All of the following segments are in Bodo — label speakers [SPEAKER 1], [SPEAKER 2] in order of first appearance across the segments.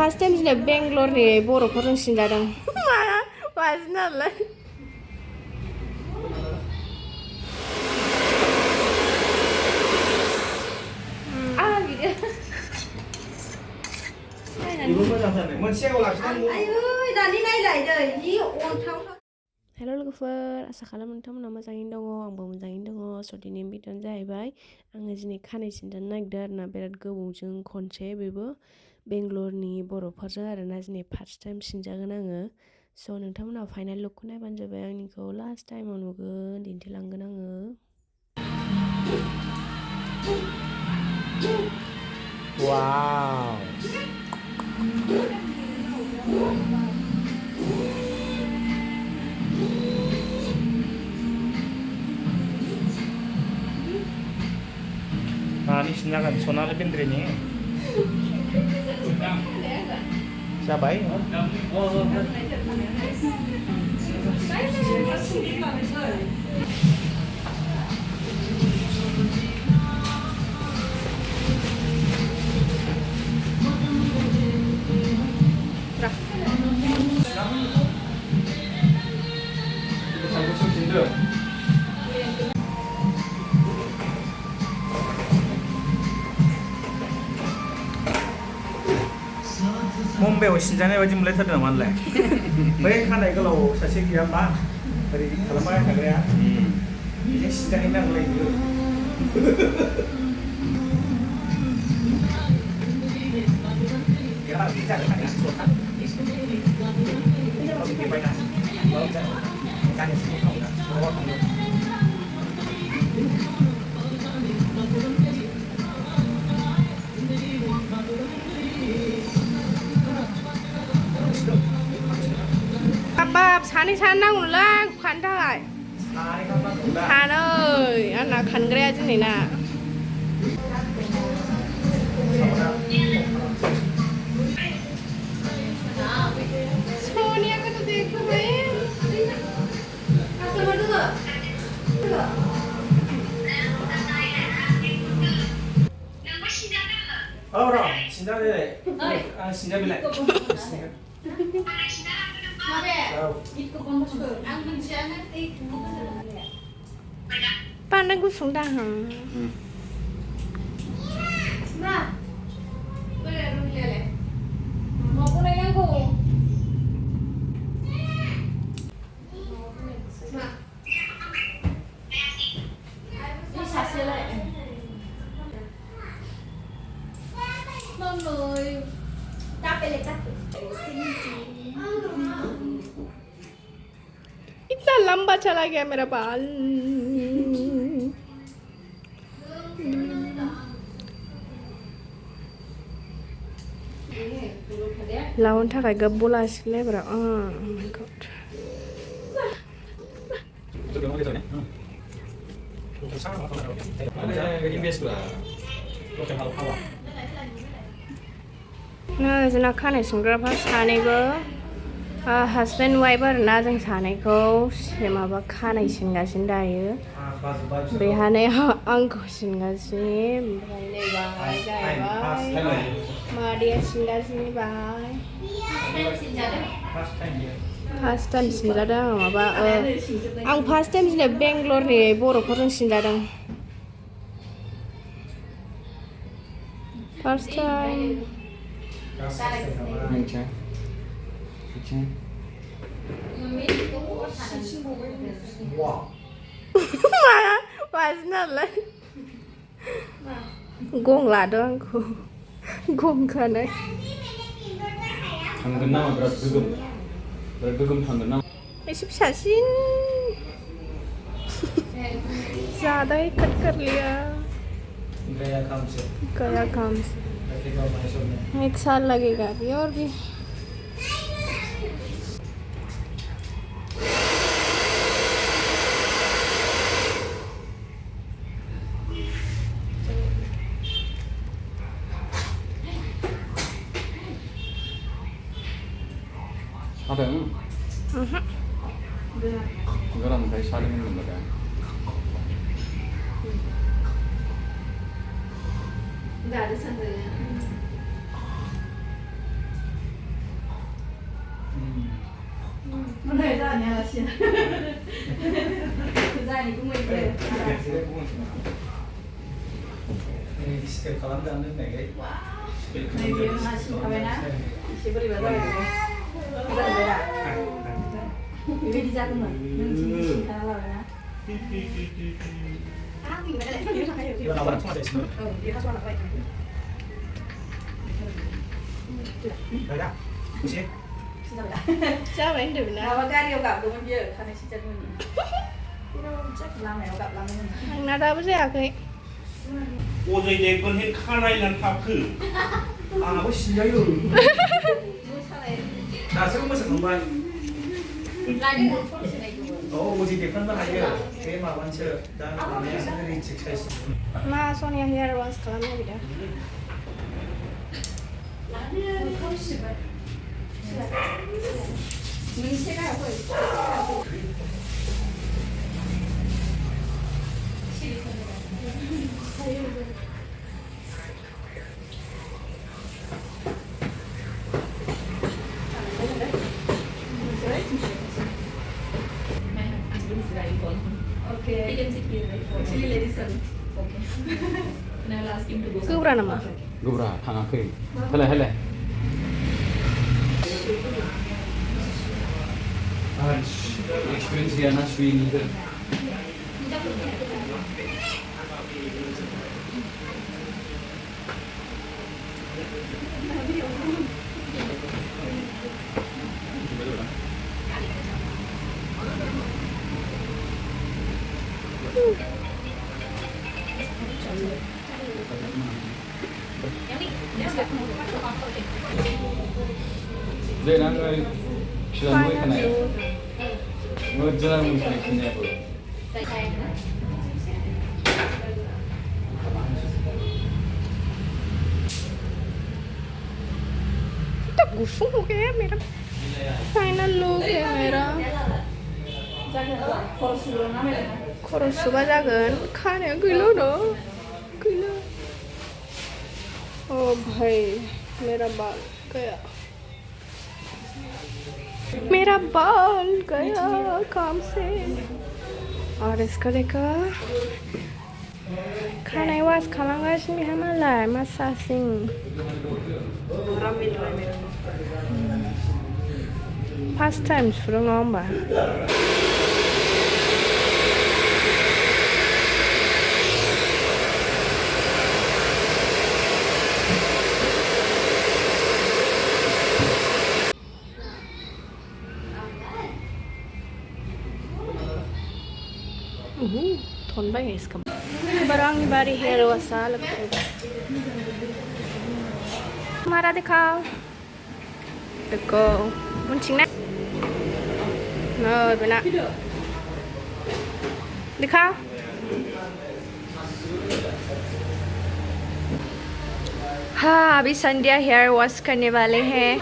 [SPEAKER 1] फार्स्ट टाइम दिनै बेंगलरनि बर'फोरजों सिनजादों माजि नालाय हेल' लोगोफोर आसा खालामो नोंथांमोना मोजाङैनो दङ आंबो मोजाङैनो दङ स' दिनैनि भिडिअ'आनो जाहैबाय आङो दिनै खानाय सिनजानो नागिरदों आरोना बिराद गोबावजों खनसे बेबो बेंगलरनि बर'फोरजों आरोना दिनै फार्स्ट टाइम सिनजागोन आङो स' नोंथांमोना फाइनाल लुकखौ नायबानो जाबाय आंनिखौ लास्ट टाइमाव नुगोन दिन्थिलांगोन आङो
[SPEAKER 2] वाव Ini sinjakan sonal bendrenya. Siapa ini? Mumbai sinjanya wajib mulai tadi nama lah. Baik kan kalau sasi dia apa? Dari kalau mana tak ya? Ini sinjanya mulai dulu. Ya bisa kan ya? Kalau kita banyak, kalau kita kan sih kalau
[SPEAKER 1] Kabab sani sana ngulang kan dah. Kan ơi, anak kan gereja aja nih nak. Sonia kan tuh dekho main. Asal mana tu?
[SPEAKER 2] Oh, bro, sinjanya sinjanya bila?
[SPEAKER 1] Pandang gusung dah. इतना लंबा चला गया मेरा बाल लाउन थाखाय गोब्बो लासिगोनलाय ब्रा oh my god nah जोंना खानाय सिनग्राफ्रा सानैबो हासबेन्ड वाइफ आरोना जों सानैखौ माबा खानाय सिनगासिनो दायो बेहानै आंखौ सिनगासिनो ओमफ्राय नैबाहाय जाहैबाय मादैया सिनगासिनो बाहाय फार्स्ट टाइम सिनजादों आं माबा आं फार्स्ट टाइम दिनै बेंगलरनि बर'फोरजों सिनजादों फार्स्ट टाइम माजि नालाय गं लादों आंखौ गं खानाय
[SPEAKER 2] थांगोन नामा बिराद गोगोम थांगोन नामा
[SPEAKER 1] एसे फिसासिन ज़्यादा ही कट कर लिया गया काम से 1 साल लगेगा अभी और भी
[SPEAKER 2] 사등? 이거랑 다시 사등 있는 거다.
[SPEAKER 3] Này ra nhà là xịn. Thực ra thì cũng mình về.
[SPEAKER 2] 스텝 가람다는 내게.
[SPEAKER 3] Này vì mà xịn cả vậy nè. Chị bơi vào rồi. Ra về à? Vì đi ra cũng rồi. Nhưng chị xịn cả rồi nè. À, mình phải lại.
[SPEAKER 2] 이거 나랑 통화돼 있으면.
[SPEAKER 3] Đi ra là vậy.
[SPEAKER 2] 여기다. 그렇지?
[SPEAKER 3] 진짜 vậy.
[SPEAKER 1] Sao vậy được nè?
[SPEAKER 3] Nào cái điều gặp đúng không giờ? Thằng này 진짜 đúng. Cái đâu chắc làm này gặp làm này.
[SPEAKER 1] Angna 다 보세요. 그
[SPEAKER 4] 오저히 내 건 해 카나이란 파크.
[SPEAKER 2] 아, 뭐 신기해요.
[SPEAKER 3] Mua sao này?
[SPEAKER 2] 나 새로운 거 잠깐만.
[SPEAKER 3] Lại cái một số này cũng.
[SPEAKER 2] 오지 대판만 하게. 대마 완처. 나 내 생각이 직사 있어.
[SPEAKER 1] Ma Sonia here was kalamnya gitu.
[SPEAKER 3] Mình sẽ cái rồi. Okay. Actually, ladies first. Okay. Now I'll ask him to go.
[SPEAKER 1] Cứ ra nama.
[SPEAKER 4] 그브라 당하크. 헬레. 아, experience 나 스위니들. Dễ lắm rồi. Chưa nuôi cái này. Nuôi ra một cái này rồi.
[SPEAKER 1] Tak gusung kok ya merah. Final look ya merah. Korusu가 작은 칸에 글로너. 글로. ओ भाई मेरा बाल गया काम से और इसका देखा खाना वास खालांगा इसमें हमारा massaging first time sudah ngomba थोन बाय इसका बरंग बारी हेयर वसा लगता हमारा दिखाओ देखो मुंचिंग ना नो बना दिखाओ हाँ अभी संध्या हेयर वॉश करने वाले हैं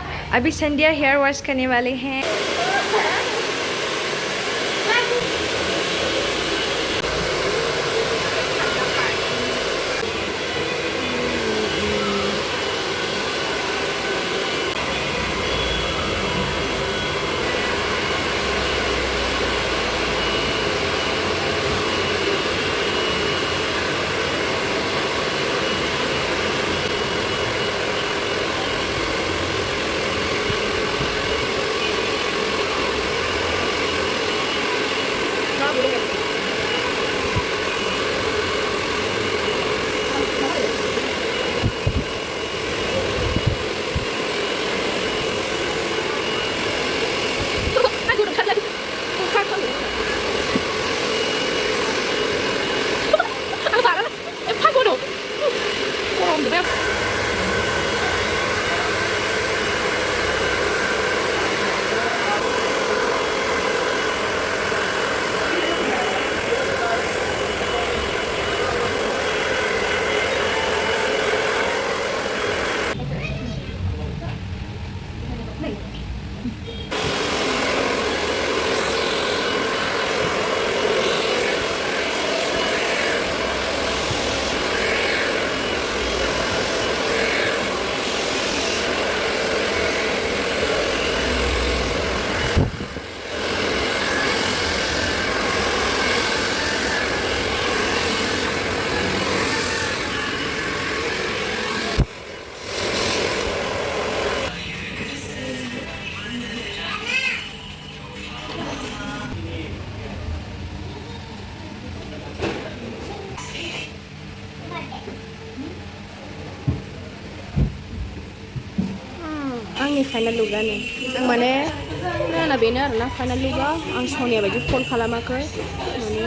[SPEAKER 1] आंनि फाइनाल लुकआनो आं माने प्लेना बेनो आरोना फाइनाल लुकआ आं सनिया बायदि फन खालामाखै माने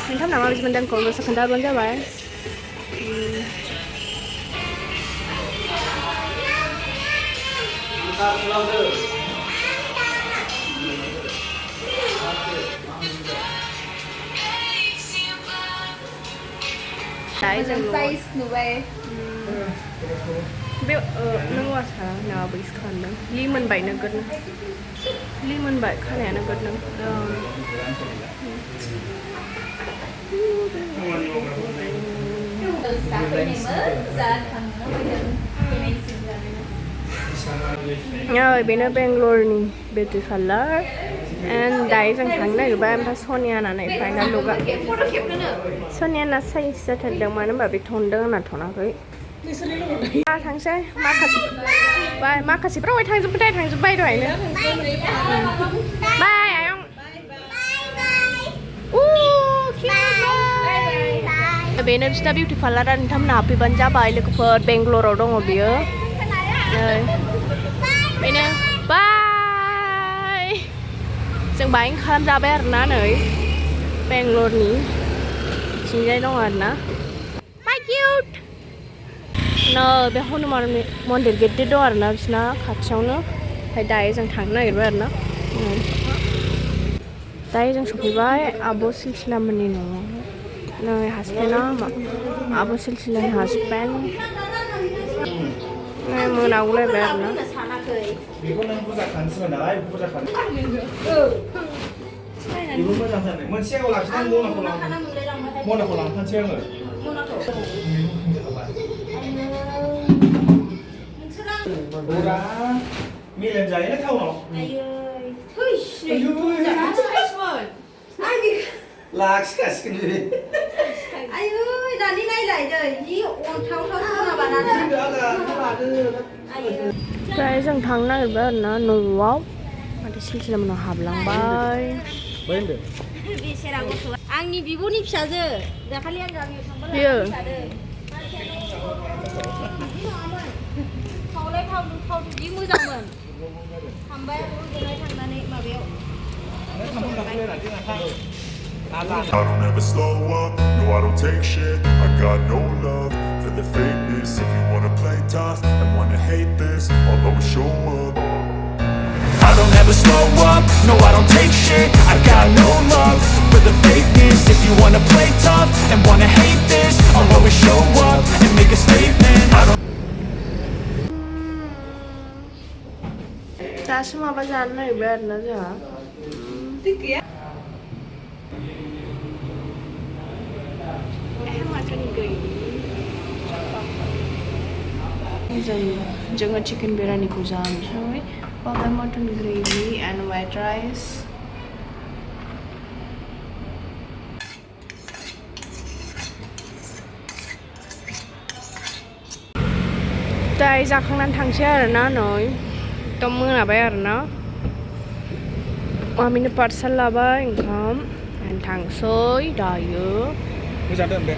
[SPEAKER 1] नोंथांमोना माबायदि मोनदों कमेन्टआव खोन्थाबानो जाबाय
[SPEAKER 3] size नुबाय
[SPEAKER 1] बे नों वासा ना बैस खालामदों लि मोनबाय नोगोरनो लि मोनबाय खानाया नोगोरनो बेनो बेंगलरनि बिउटि पार्लार एन्ड दायो जों थांनो नागिरबाय ओमफ्राय सनियानानै फाइनाल लुकआ सनियाना साइज जाथारदों मानो होनबा बे थनदों होनना थनाखै थांसै माखासेफ्रा अहाय थांजोब्बाय दहायनो बाय आयं बेनो बिसिना बिउटि पार्लारा नोंथांमोना हाबफैबानो जाबाय लोगोफोर बेंगलराव दङ बियो बेनो बाय जों बायनो खालामजाबाय आरोना नै बेंगलरनि थिंजाय दङ आरोना बाय किउट नै बे हनुमान मन्दिर गिदिर दं आरोना बिसिना खाथियावनो ओमफ्राय दायो जों थांनो नागिरबाय आरोना दायो जों सफैबाय आब' सिलसिलामोननि न'आव नै हासबेन्डआ आब' सिलसिलानि हासबेन्ड नै मोनागुलायबाय आरोना
[SPEAKER 2] बेखौ नों बुरजा खानोसै नालाय बुरजा खानो बेबो मोजां जादों मोनसेयाव लाखिनानै मनाखौ लांफानोसै आङो बरा मिलान जायोना टाउनाव लाखिखासिगोन बे
[SPEAKER 3] आयै दानि नायलाय दै जि अन्थाव खोनाबाना
[SPEAKER 1] दायो जों थांनो नागिरबाय आरोना न'आव माथो सिलसिलामोनाव हाबलांबाय
[SPEAKER 3] आंनि बिब'नि फिसाजो दाखालि आं गामियाव थांबा
[SPEAKER 1] बियो
[SPEAKER 3] खावलाय फावदु जि मोजांमोन थांबाय थांनानै माबायाव
[SPEAKER 5] I don't ever slow up, no I don't take shit. I got no love for the fakeness. If you wanna play tough and wanna hate this, I'll always show up. I don't ever slow up, no I don't take shit. I got no love for the fakeness. If you wanna play tough and wanna hate this, I'll always show up and make a statement. I don't
[SPEAKER 1] दासो माबा जानो नागिरबाय आरोना जोंहा मटन ग्रेभि जोङो चिकेन बिरियानिखौ जानोसै बाबाय mutton gravy and white rice दायो जाखांनानै थांसै आरोना नै एकदम मोनाबाय आरोना मामिनो पार्सेल लाबाय ओंखाम थांसै दायो
[SPEAKER 2] मोजां दोन बे